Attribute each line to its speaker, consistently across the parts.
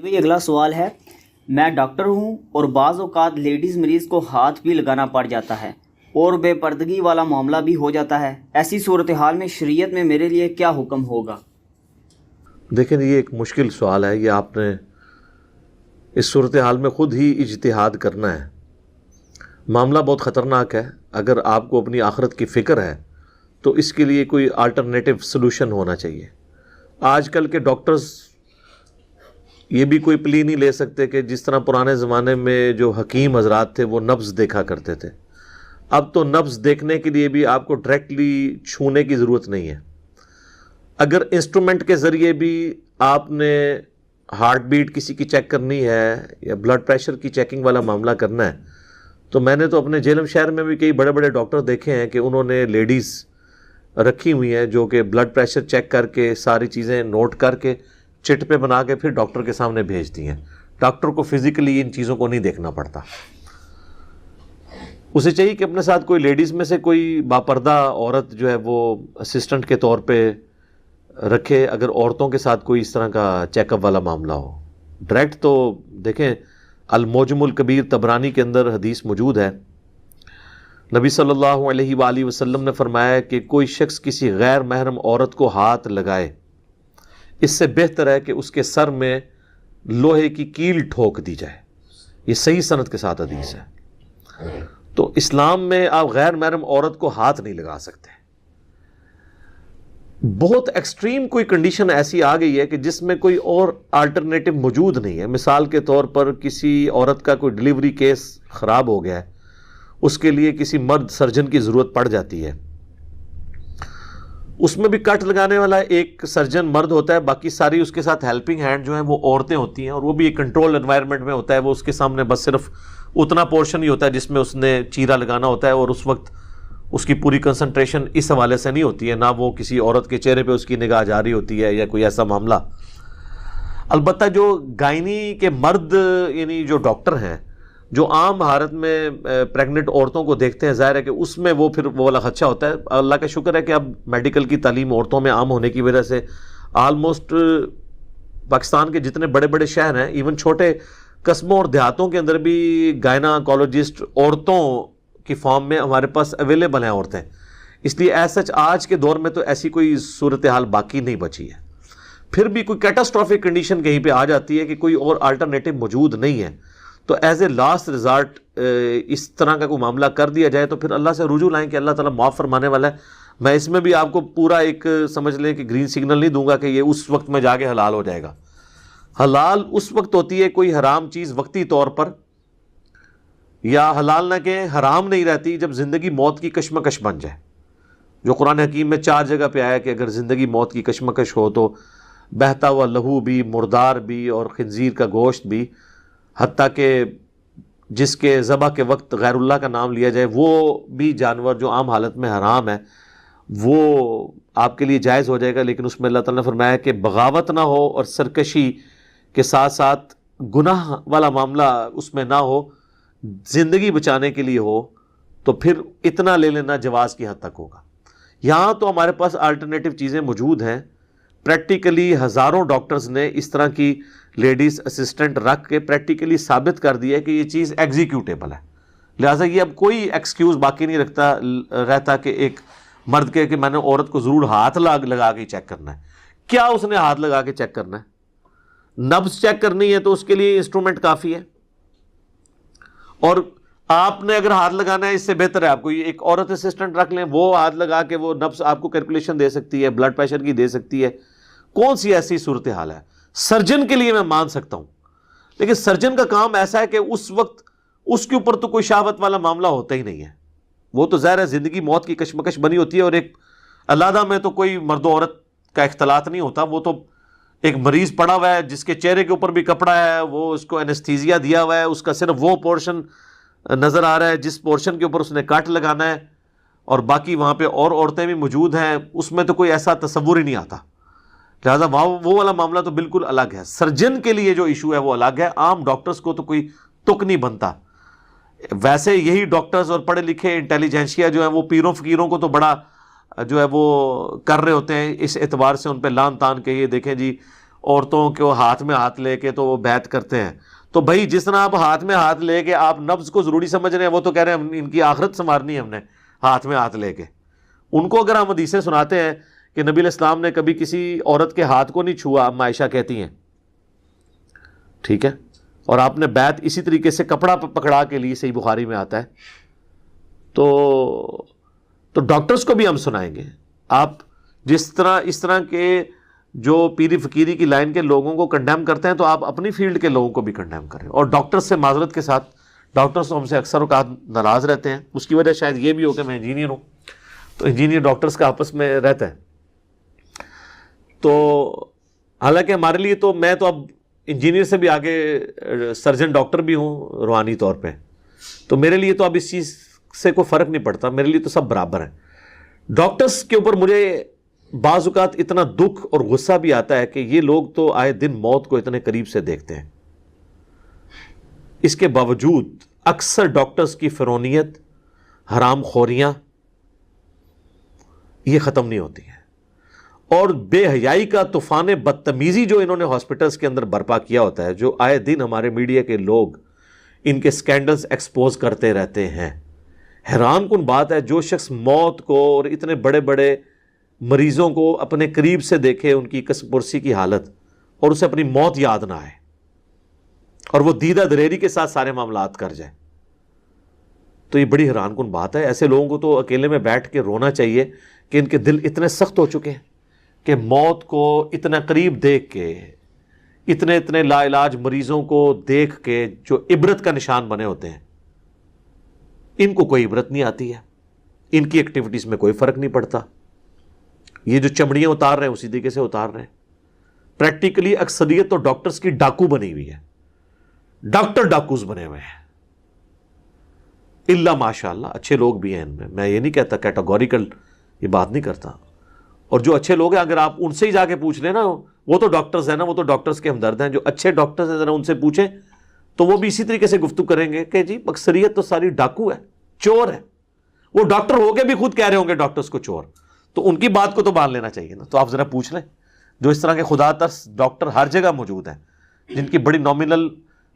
Speaker 1: بھائی اگلا سوال ہے، میں ڈاکٹر ہوں اور بعض اوقات لیڈیز مریض کو ہاتھ بھی لگانا پڑ جاتا ہے اور بے پردگی والا معاملہ بھی ہو جاتا ہے، ایسی صورتحال میں شریعت میں میرے لیے کیا حکم ہوگا؟
Speaker 2: دیکھیں یہ ایک مشکل سوال ہے، یہ آپ نے اس صورتحال میں خود ہی اجتہاد کرنا ہے۔ معاملہ بہت خطرناک ہے۔ اگر آپ کو اپنی آخرت کی فکر ہے تو اس کے لیے کوئی آلٹرنیٹو سلوشن ہونا چاہیے۔ آج کل کے ڈاکٹرز یہ بھی کوئی پلی نہیں لے سکتے کہ جس طرح پرانے زمانے میں جو حکیم حضرات تھے وہ نبض دیکھا کرتے تھے، اب تو نبض دیکھنے کے لیے بھی آپ کو ڈائریکٹلی چھونے کی ضرورت نہیں ہے۔ اگر انسٹرومنٹ کے ذریعے بھی آپ نے ہارٹ بیٹ کسی کی چیک کرنی ہے یا بلڈ پریشر کی چیکنگ والا معاملہ کرنا ہے تو میں نے تو اپنے جہلم شہر میں بھی کئی بڑے بڑے ڈاکٹر دیکھے ہیں کہ انہوں نے لیڈیز رکھی ہوئی ہیں جو کہ بلڈ پریشر چیک کر کے ساری چیزیں نوٹ کر کے چٹ پہ بنا کے پھر ڈاکٹر کے سامنے بھیج دی ہیں۔ ڈاکٹر کو فزیکلی ان چیزوں کو نہیں دیکھنا پڑتا، اسے چاہیے کہ اپنے ساتھ کوئی لیڈیز میں سے کوئی باپردہ عورت جو ہے وہ اسسٹنٹ کے طور پہ رکھے، اگر عورتوں کے ساتھ کوئی اس طرح کا چیک اپ والا معاملہ ہو۔ ڈائریکٹ تو دیکھیں المعجم الکبیر طبرانی کے اندر حدیث موجود ہے، نبی صلی اللہ علیہ وآلہ وسلم نے فرمایا کہ کوئی شخص کسی غیر محرم عورت کو ہاتھ لگائے، اس سے بہتر ہے کہ اس کے سر میں لوہے کی کیل ٹھوک دی جائے۔ یہ صحیح سند کے ساتھ حدیث ہے۔ تو اسلام میں آپ غیر محرم عورت کو ہاتھ نہیں لگا سکتے۔ بہت ایکسٹریم کوئی کنڈیشن ایسی آ گئی ہے کہ جس میں کوئی اور آلٹرنیٹو موجود نہیں ہے۔ مثال کے طور پر کسی عورت کا کوئی ڈیلیوری کیس خراب ہو گیا ہے، اس کے لیے کسی مرد سرجن کی ضرورت پڑ جاتی ہے، اس میں بھی کٹ لگانے والا ایک سرجن مرد ہوتا ہے، باقی ساری اس کے ساتھ ہیلپنگ ہینڈ جو ہیں وہ عورتیں ہوتی ہیں، اور وہ بھی ایک کنٹرول انوائرمنٹ میں ہوتا ہے۔ وہ اس کے سامنے بس صرف اتنا پورشن ہی ہوتا ہے جس میں اس نے چیرا لگانا ہوتا ہے، اور اس وقت اس کی پوری کنسنٹریشن اس حوالے سے نہیں ہوتی ہے، نہ وہ کسی عورت کے چہرے پہ اس کی نگاہ جاری ہوتی ہے یا کوئی ایسا معاملہ۔ البتہ جو گائنی کے مرد یعنی جو ڈاکٹر ہیں جو عام حالت میں پریگننٹ عورتوں کو دیکھتے ہیں، ظاہر ہے کہ اس میں وہ پھر وہ والا خدشہ ہوتا ہے۔ اللہ کا شکر ہے کہ اب میڈیکل کی تعلیم عورتوں میں عام ہونے کی وجہ سے آلموسٹ پاکستان کے جتنے بڑے بڑے شہر ہیں، ایون چھوٹے قصبوں اور دیہاتوں کے اندر بھی گائناکولوجسٹ عورتوں کی فارم میں ہمارے پاس اویلیبل ہیں عورتیں۔ اس لیے ایسا آج کے دور میں تو ایسی کوئی صورتحال باقی نہیں بچی ہے۔ پھر بھی کوئی کیٹاسٹرافک کنڈیشن کہیں پہ آ جاتی ہے کہ کوئی اور آلٹرنیٹو موجود نہیں ہے تو ایز اے لاسٹ ریزارٹ اس طرح کا کوئی معاملہ کر دیا جائے تو پھر اللہ سے رجوع لائیں کہ اللہ تعالیٰ معاف فرمانے والا ہے۔ میں اس میں بھی آپ کو پورا ایک سمجھ لیں کہ گرین سگنل نہیں دوں گا کہ یہ اس وقت میں جا کے حلال ہو جائے گا۔ حلال اس وقت ہوتی ہے کوئی حرام چیز وقتی طور پر، یا حلال نہ کہ حرام نہیں رہتی جب زندگی موت کی کشمکش بن جائے، جو قرآن حکیم میں 4 جگہ پہ آیا کہ اگر زندگی موت کی کشمکش ہو تو بہتا ہوا لہو بھی، مردار بھی اور خنزیر کا گوشت بھی، حتیٰ کہ جس کے ذبح کے وقت غیر اللہ کا نام لیا جائے وہ بھی جانور جو عام حالت میں حرام ہے وہ آپ کے لیے جائز ہو جائے گا، لیکن اس میں اللہ تعالیٰ نے فرمایا کہ بغاوت نہ ہو اور سرکشی کے ساتھ ساتھ گناہ والا معاملہ اس میں نہ ہو، زندگی بچانے کے لیے ہو تو پھر اتنا لے لینا جواز کی حد تک ہوگا۔ یہاں تو ہمارے پاس آلٹرنیٹو چیزیں موجود ہیں۔ پریکٹیکلی ہزاروں ڈاکٹرز نے اس طرح کی لیڈیز اسسٹنٹ رکھ کے پریکٹیکلی ثابت کر دیا کہ یہ چیز ایگزیکیوٹیبل ہے، لہٰذا یہ اب کوئی ایکسکیوز باقی نہیں رہتا کہ ایک مرد کہ میں نے عورت کو ضرور ہاتھ لگا کے چیک کرنا ہے۔ کیا اس نے ہاتھ لگا کے چیک کرنا ہے؟ نبض چیک کرنی ہے تو اس کے لیے انسٹرومنٹ کافی ہے، اور آپ نے اگر ہاتھ لگانا ہے اس سے بہتر ہے آپ کو ایک عورت اسسٹنٹ رکھ لیں، وہ ہاتھ لگا کے وہ نبض آپ کو کیلکولیشن دے سکتی ہے، بلڈ پریشر کی دے سکتی ہے۔ کون سی ایسی صورتحال ہے؟ سرجن کے لیے میں مان سکتا ہوں، لیکن سرجن کا کام ایسا ہے کہ اس وقت اس کے اوپر تو کوئی شہوت والا معاملہ ہوتا ہی نہیں ہے، وہ تو ظاہر ہے زندگی موت کی کشمکش بنی ہوتی ہے، اور ایک علیحدہ میں تو کوئی مرد و عورت کا اختلاط نہیں ہوتا، وہ تو ایک مریض پڑا ہوا ہے جس کے چہرے کے اوپر بھی کپڑا ہے، وہ اس کو انستھیزیا دیا ہوا ہے، اس کا صرف وہ پورشن نظر آ رہا ہے جس پورشن کے اوپر اس نے کٹ لگانا ہے، اور باقی وہاں پہ اور عورتیں بھی موجود ہیں، اس میں تو کوئی ایسا تصور ہی نہیں آتا، لہٰذا وہ والا معاملہ تو بالکل الگ ہے۔ سرجن کے لیے جو ایشو ہے وہ الگ ہے، عام ڈاکٹرز کو تو کوئی تک نہیں بنتا۔ ویسے یہی ڈاکٹرز اور پڑھے لکھے انٹیلیجنشیا جو ہیں وہ پیروں فقیروں کو تو بڑا جو ہے وہ کر رہے ہوتے ہیں، اس اعتبار سے ان پہ لان تان کہ یہ دیکھیں جی عورتوں کو ہاتھ میں ہاتھ لے کے تو وہ بیعت کرتے ہیں. تو بھائی جس طرح آپ ہاتھ میں ہاتھ لے کے آپ نبض کو ضروری سمجھ رہے ہیں، وہ تو کہہ رہے ہیں ان کی آخرت سنوارنی ہے ہم نے ہاتھ میں ہاتھ لے کے. ان کو اگر ہم حدیثیں سناتے ہیں کہ نبی علیہ السلام نے کبھی کسی عورت کے ہاتھ کو نہیں چھوا، اما عائشہ کہتی ہیں، ٹھیک ہے، اور آپ نے بیعت اسی طریقے سے کپڑا پکڑا کے لی، صحیح بخاری میں آتا ہے، تو ڈاکٹرز کو بھی ہم سنائیں گے. آپ جس طرح اس طرح کے جو پیری فقیری کی لائن کے لوگوں کو کنڈیم کرتے ہیں، تو آپ اپنی فیلڈ کے لوگوں کو بھی کنڈیم کریں. اور ڈاکٹرز سے معذرت کے ساتھ، ڈاکٹرز ہم سے اکثر اوقات ناراض رہتے ہیں. اس کی وجہ شاید یہ بھی ہو کہ میں انجینئر ہوں، تو انجینئر ڈاکٹرز کا آپس میں رہتا ہے. تو حالانکہ ہمارے لیے تو میں تو اب انجینئر سے بھی آگے سرجن ڈاکٹر بھی ہوں روحانی طور پہ، تو میرے لیے تو اب اس چیز سے کوئی فرق نہیں پڑتا، میرے لیے تو سب برابر ہیں. ڈاکٹرز کے اوپر مجھے بعض اوقات اتنا دکھ اور غصہ بھی آتا ہے کہ یہ لوگ تو آئے دن موت کو اتنے قریب سے دیکھتے ہیں، اس کے باوجود اکثر ڈاکٹرز کی فرونیت، حرام خوریاں یہ ختم نہیں ہوتی ہیں. اور بے حیائی کا طوفان بدتمیزی جو انہوں نے ہاسپٹلز کے اندر برپا کیا ہوتا ہے، جو آئے دن ہمارے میڈیا کے لوگ ان کے سکینڈلز ایکسپوز کرتے رہتے ہیں. حیران کن بات ہے، جو شخص موت کو اور اتنے بڑے بڑے مریضوں کو اپنے قریب سے دیکھے، ان کی کس پرسی کی حالت، اور اسے اپنی موت یاد نہ آئے اور وہ دیدہ دلیری کے ساتھ سارے معاملات کر جائے، تو یہ بڑی حیران کن بات ہے. ایسے لوگوں کو تو اکیلے میں بیٹھ کے رونا چاہیے کہ ان کے دل اتنے سخت ہو چکے ہیں کہ موت کو اتنا قریب دیکھ کے، اتنے لا علاج مریضوں کو دیکھ کے جو عبرت کا نشان بنے ہوتے ہیں، ان کو کوئی عبرت نہیں آتی ہے، ان کی ایکٹیویٹیز میں کوئی فرق نہیں پڑتا. یہ جو چمڑیاں اتار رہے ہیں اسی طریقے سے اتار رہے ہیں. پریکٹیکلی اکثریت تو ڈاکٹرز کی ڈاکو بنی ہوئی ہے، ڈاکٹر ڈاکوز بنے ہوئے ہیں. اللہ ماشاء اللہ اچھے لوگ بھی ہیں ان میں یہ نہیں کہتا، کیٹاگوریکل یہ بات نہیں کرتا. اور جو اچھے لوگ ہیں اگر آپ ان سے ہی جا کے پوچھ لیں نا، وہ تو ڈاکٹرز ہیں نا، وہ تو ڈاکٹرز کے ہمدرد ہیں. جو اچھے ڈاکٹرز ہیں ذرا ان سے پوچھیں تو وہ بھی اسی طریقے سے گفتگو کریں گے کہ جی اکثریت تو ساری ڈاکو ہے، چور ہے. وہ ڈاکٹر ہو کے بھی خود کہہ رہے ہوں گے ڈاکٹرز کو چور، تو ان کی بات کو تو مان لینا چاہیے نا. تو آپ ذرا پوچھ لیں، جو اس طرح کے خدا ترس ڈاکٹر ہر جگہ موجود ہیں، جن کی بڑی نامنل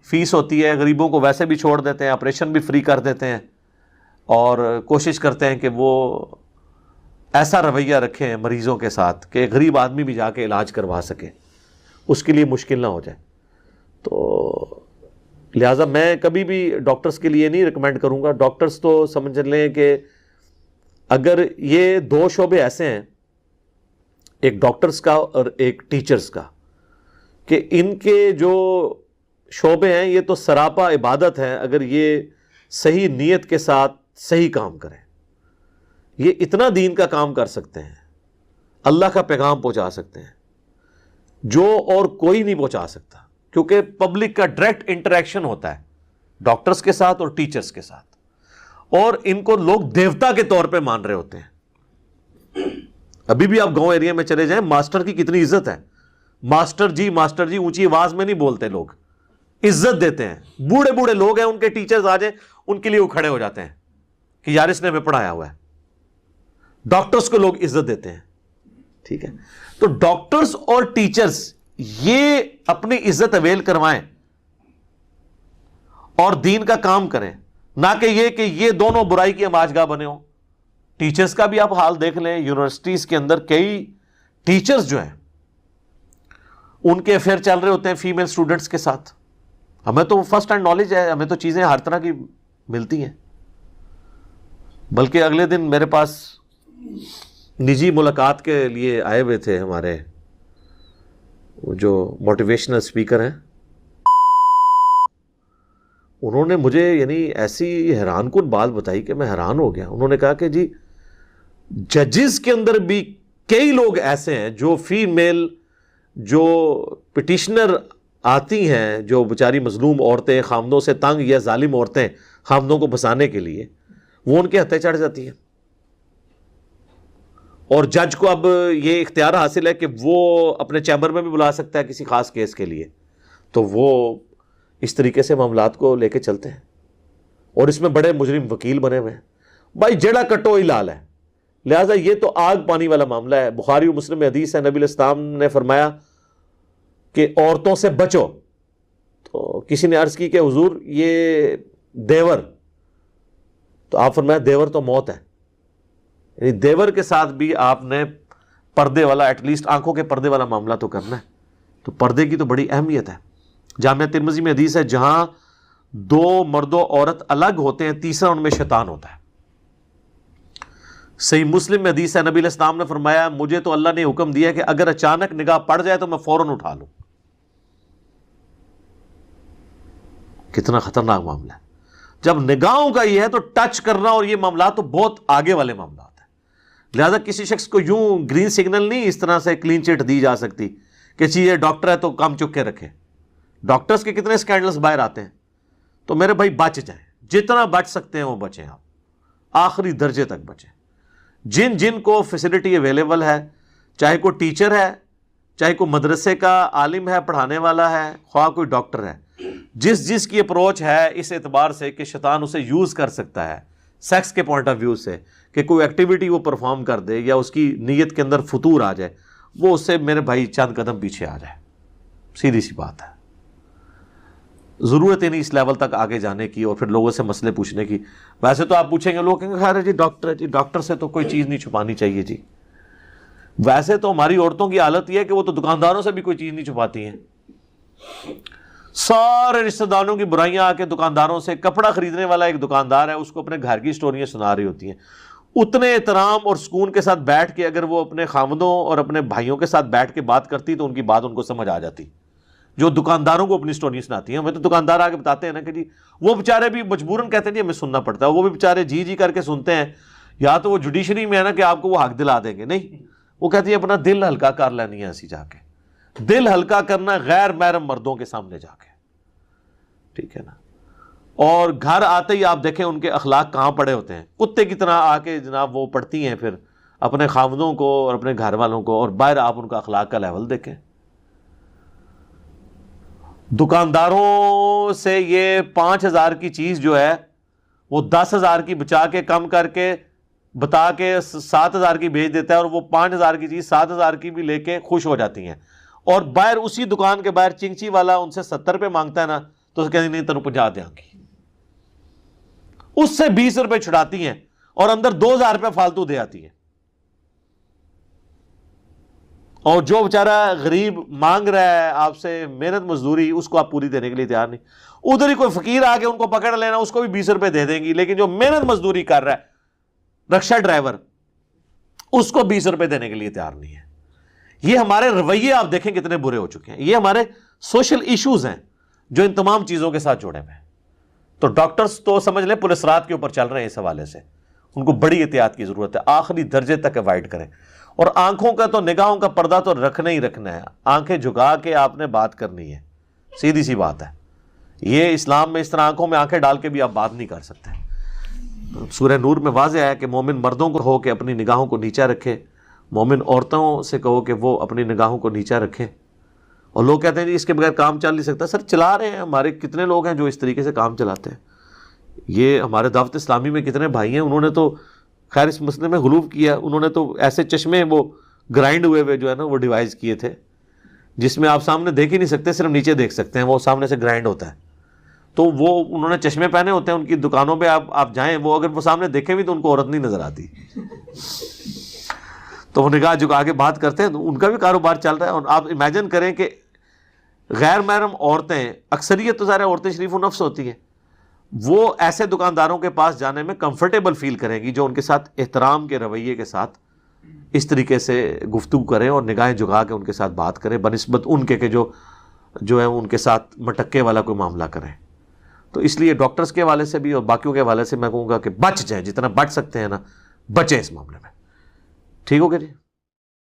Speaker 2: فیس ہوتی ہے، غریبوں کو ویسے بھی چھوڑ دیتے ہیں، آپریشن بھی فری کر دیتے ہیں، اور کوشش کرتے ہیں کہ وہ ایسا رویہ رکھیں مریضوں کے ساتھ کہ غریب آدمی بھی جا کے علاج کروا سکے، اس کے لیے مشکل نہ ہو جائے. تو لہٰذا میں کبھی بھی ڈاکٹرز کے لیے نہیں ریکمینڈ کروں گا. ڈاکٹرز تو سمجھ لیں کہ اگر یہ دو شعبے ایسے ہیں، ایک ڈاکٹرز کا اور ایک ٹیچرز کا، کہ ان کے جو شعبے ہیں یہ تو سراپا عبادت ہے. اگر یہ صحیح نیت کے ساتھ صحیح کام کریں، یہ اتنا دین کا کام کر سکتے ہیں، اللہ کا پیغام پہنچا سکتے ہیں جو اور کوئی نہیں پہنچا سکتا. کیونکہ پبلک کا ڈائریکٹ انٹریکشن ہوتا ہے ڈاکٹرز کے ساتھ اور ٹیچرز کے ساتھ، اور ان کو لوگ دیوتا کے طور پہ مان رہے ہوتے ہیں. ابھی بھی آپ گاؤں ایریا میں چلے جائیں، ماسٹر کی کتنی عزت ہے. ماسٹر جی اونچی آواز میں نہیں بولتے، لوگ عزت دیتے ہیں. بوڑھے بوڑھے لوگ ہیں، ان کے ٹیچرز آ جائیں ان کے لیے وہ کھڑے ہو جاتے ہیں کہ یار اس نے ہمیں پڑھایا ہوا ہے. ڈاکٹرز کو لوگ عزت دیتے ہیں. ٹھیک ہے، تو ڈاکٹرز اور ٹیچرز یہ اپنی عزت اویل کروائیں اور دین کا کام کریں، نہ کہ یہ دونوں برائی کی ہماج بنے ہوں. ٹیچرز کا بھی آپ حال دیکھ لیں، یونیورسٹیز کے اندر کئی ٹیچرز جو ہیں ان کے افیئر چل رہے ہوتے ہیں فیمیل اسٹوڈنٹس کے ساتھ. ہمیں تو فرسٹ ہینڈ نالج ہے، ہمیں تو چیزیں ہر طرح کی ملتی ہیں. بلکہ اگلے دن میرے پاس نجی ملاقات کے لیے آئے ہوئے تھے ہمارے جو موٹیویشنل اسپیکر ہیں. انہوں نے مجھے یعنی ایسی حیران کن بات بتائی کہ میں حیران ہو گیا. انہوں نے کہا کہ جی ججز کے اندر بھی کئی لوگ ایسے ہیں جو فیمیل جو پٹیشنر آتی ہیں، جو بیچاری مظلوم عورتیں، خامدوں سے تنگ یا ظالم عورتیں خامدوں کو بسانے کے لیے، وہ ان کے ہتھے چڑھ جاتی ہیں. اور جج کو اب یہ اختیار حاصل ہے کہ وہ اپنے چیمبر میں بھی بلا سکتا ہے کسی خاص کیس کے لیے، تو وہ اس طریقے سے معاملات کو لے کے چلتے ہیں. اور اس میں بڑے مجرم وکیل بنے ہوئے ہیں. بھائی جڑا کٹو ہی لال ہے. لہٰذا یہ تو آگ پانی والا معاملہ ہے. بخاری و مسلم میں حدیث ہے، نبی علیہ السلام نے فرمایا کہ عورتوں سے بچو، تو کسی نے عرض کی کہ حضور یہ دیور، تو آپ فرمایا دیور تو موت ہے، یعنی دیور کے ساتھ بھی آپ نے پردے والا، ایٹ لیسٹ آنکھوں کے پردے والا معاملہ تو کرنا ہے. تو پردے کی تو بڑی اہمیت ہے. جامعہ ترمذی میں حدیث ہے جہاں دو مرد و عورت الگ ہوتے ہیں تیسرا ان میں شیطان ہوتا ہے. صحیح مسلم میں حدیث ہے نبی علیہ السلام نے فرمایا مجھے تو اللہ نے حکم دیا کہ اگر اچانک نگاہ پڑ جائے تو میں فوراً اٹھا لوں. کتنا خطرناک معاملہ ہے. جب نگاہوں کا یہ ہے تو ٹچ کرنا اور یہ معاملات تو بہت آگے والے معاملات ہیں. لہذا کسی شخص کو یوں گرین سگنل نہیں اس طرح سے کلین چٹ دی جا سکتی کہ یہ ڈاکٹر ہے تو کام چک کے رکھے. ڈاکٹرز کے کتنے سکینڈلز باہر آتے ہیں. تو میرے بھائی بچ جائیں، جتنا بچ سکتے ہیں وہ بچیں، آپ آخری درجے تک بچیں. جن جن کو فیسلٹی اویلیبل ہے، چاہے کوئی ٹیچر ہے، چاہے کوئی مدرسے کا عالم ہے پڑھانے والا ہے، خواہ کوئی ڈاکٹر ہے، جس کی اپروچ ہے اس اعتبار سے کہ شیطان اسے یوز کر سکتا ہے سیکس کے پوائنٹ آف ویو سے کہ کوئی ایکٹیویٹی وہ پرفارم کر دے یا اس کی نیت کے اندر فتور آ جائے، وہ اس سے میرے بھائی چند قدم پیچھے آ جائے. سیدھی سی بات ہے. ضرورت ہی نہیں اس لیول تک آگے جانے کی اور پھر لوگوں سے مسئلے پوچھنے کی. ویسے تو آپ پوچھیں گے لوگ کہیں گے خیر جی ڈاکٹر ہے جی، ڈاکٹر سے تو کوئی چیز نہیں چھپانی چاہیے جی. ویسے تو ہماری عورتوں کی حالت یہ ہے کہ وہ تو دکانداروں سے بھی کوئی چیز نہیں چھپاتی ہیں. سارے رشتہ داروں کی برائیاں آ کے دکانداروں سے، کپڑا خریدنے والا ایک دکاندار ہے اس کو اپنے گھر کی سٹوریاں سنا رہی ہوتی ہیں. اتنے احترام اور سکون کے ساتھ بیٹھ کے اگر وہ اپنے خامدوں اور اپنے بھائیوں کے ساتھ بیٹھ کے بات کرتی تو ان کی بات ان کو سمجھ آ جاتی. جو دکانداروں کو اپنی سٹوریاں سناتی ہیں، ہمیں تو دکاندار آ کے بتاتے ہیں نا کہ جی وہ بیچارے بھی مجبوراً کہتے ہیں جی ہمیں سننا پڑتا ہے، وہ بھی بیچارے جی جی کر کے سنتے ہیں. یا تو وہ جوڈیشری میں ہے نا کہ آپ کو وہ حق دلا دیں گے، نہیں، وہ کہتی ہیں اپنا دل ہلکا کر لینی ہے ایسی جا کے. دل ہلکا کرنا غیر محرم مردوں کے سامنے جا کے، ٹھیک ہے نا. اور گھر آتے ہی آپ دیکھیں ان کے اخلاق کہاں پڑے ہوتے ہیں، کتے کی طرح آ کے جناب وہ پڑھتی ہیں پھر اپنے خامدوں کو اور اپنے گھر والوں کو، اور باہر آپ ان کا اخلاق کا لیول دیکھیں. دکانداروں سے یہ 5,000 کی چیز جو ہے وہ 10,000 کی بچا کے کم کر کے بتا کے 7,000 کی بھیج دیتا ہے، اور وہ 5,000 کی چیز 7,000 کی بھی لے کے خوش ہو جاتی ہیں. اور باہر اسی دکان کے باہر چنگچی والا ان سے 70 روپے مانگتا ہے نا تو کہتے نہیں تینوں 50 دیں گی، اس سے 20 روپے چھڑاتی ہیں اور اندر 2,000 روپے فالتو دے آتی ہیں. اور جو بیچارہ غریب مانگ رہا ہے آپ سے محنت مزدوری، اس کو آپ پوری دینے کے لیے تیار نہیں. ادھر ہی کوئی فقیر آ کے ان کو پکڑ لینا، اس کو بھی 20 روپے دے دیں گی، لیکن جو محنت مزدوری کر رہا ہے رکشہ ڈرائیور، اس کو 20 روپے دینے کے لیے تیار نہیں ہے. یہ ہمارے رویے آپ دیکھیں کتنے برے ہو چکے ہیں. یہ ہمارے سوشل ایشوز ہیں جو ان تمام چیزوں کے ساتھ جوڑے ہوئے ہیں. تو ڈاکٹرز تو سمجھ لیں پولیس رات کے اوپر چل رہے ہیں اس حوالے سے. ان کو بڑی احتیاط کی ضرورت ہے، آخری درجے تک اوائڈ کریں. اور آنکھوں کا تو نگاہوں کا پردہ تو رکھنا ہی رکھنا ہے. آنکھیں جھکا کے آپ نے بات کرنی ہے، سیدھی سی بات ہے. یہ اسلام میں اس طرح آنکھوں میں آنکھیں ڈال کے بھی آپ بات نہیں کر سکتے. سورہ نور میں واضح ہے کہ مومن مردوں کو ہو کہ اپنی نگاہوں کو نیچا رکھے، مومن عورتوں سے کہو کہ وہ اپنی نگاہوں کو نیچا رکھیں. اور لوگ کہتے ہیں جی اس کے بغیر کام چل نہیں سکتا. سر چلا رہے ہیں، ہمارے کتنے لوگ ہیں جو اس طریقے سے کام چلاتے ہیں. یہ ہمارے دعوت اسلامی میں کتنے بھائی ہیں، انہوں نے تو خیر اس مسئلے میں غلوف کیا. انہوں نے تو ایسے چشمے وہ گرائنڈ ہوئے جو ہے نا وہ ڈیوائز کیے تھے جس میں آپ سامنے دیکھ ہی نہیں سکتے، صرف نیچے دیکھ سکتے ہیں، وہ سامنے سے گرائنڈ ہوتا ہے. تو وہ انہوں نے چشمے پہنے ہوتے ہیں، ان کی دکانوں پہ آپ جائیں، وہ اگر وہ سامنے دیکھیں بھی تو ان کو عورت نہیں نظر آتی. تو وہ نگاہ جھکا کے بات کرتے ہیں، تو ان کا بھی کاروبار چل رہا ہے. اور آپ امیجن کریں کہ غیر محرم عورتیں، اکثریت تو ظاہر عورتیں شریف و نفس ہوتی ہیں، وہ ایسے دکانداروں کے پاس جانے میں کمفرٹیبل فیل کریں گی جو ان کے ساتھ احترام کے رویے کے ساتھ اس طریقے سے گفتگو کریں اور نگاہیں جھکا کے ان کے ساتھ بات کریں، بنسبت ان کے کہ جو ہے ان کے ساتھ مٹکے والا کوئی معاملہ کریں. تو اس لیے ڈاکٹرز کے حوالے سے بھی اور باقیوں کے حوالے سے میں کہوں گا کہ بچ جائیں، جتنا بچ سکتے ہیں نا بچیں اس معاملے میں. ٹھیک ہو گیا جی.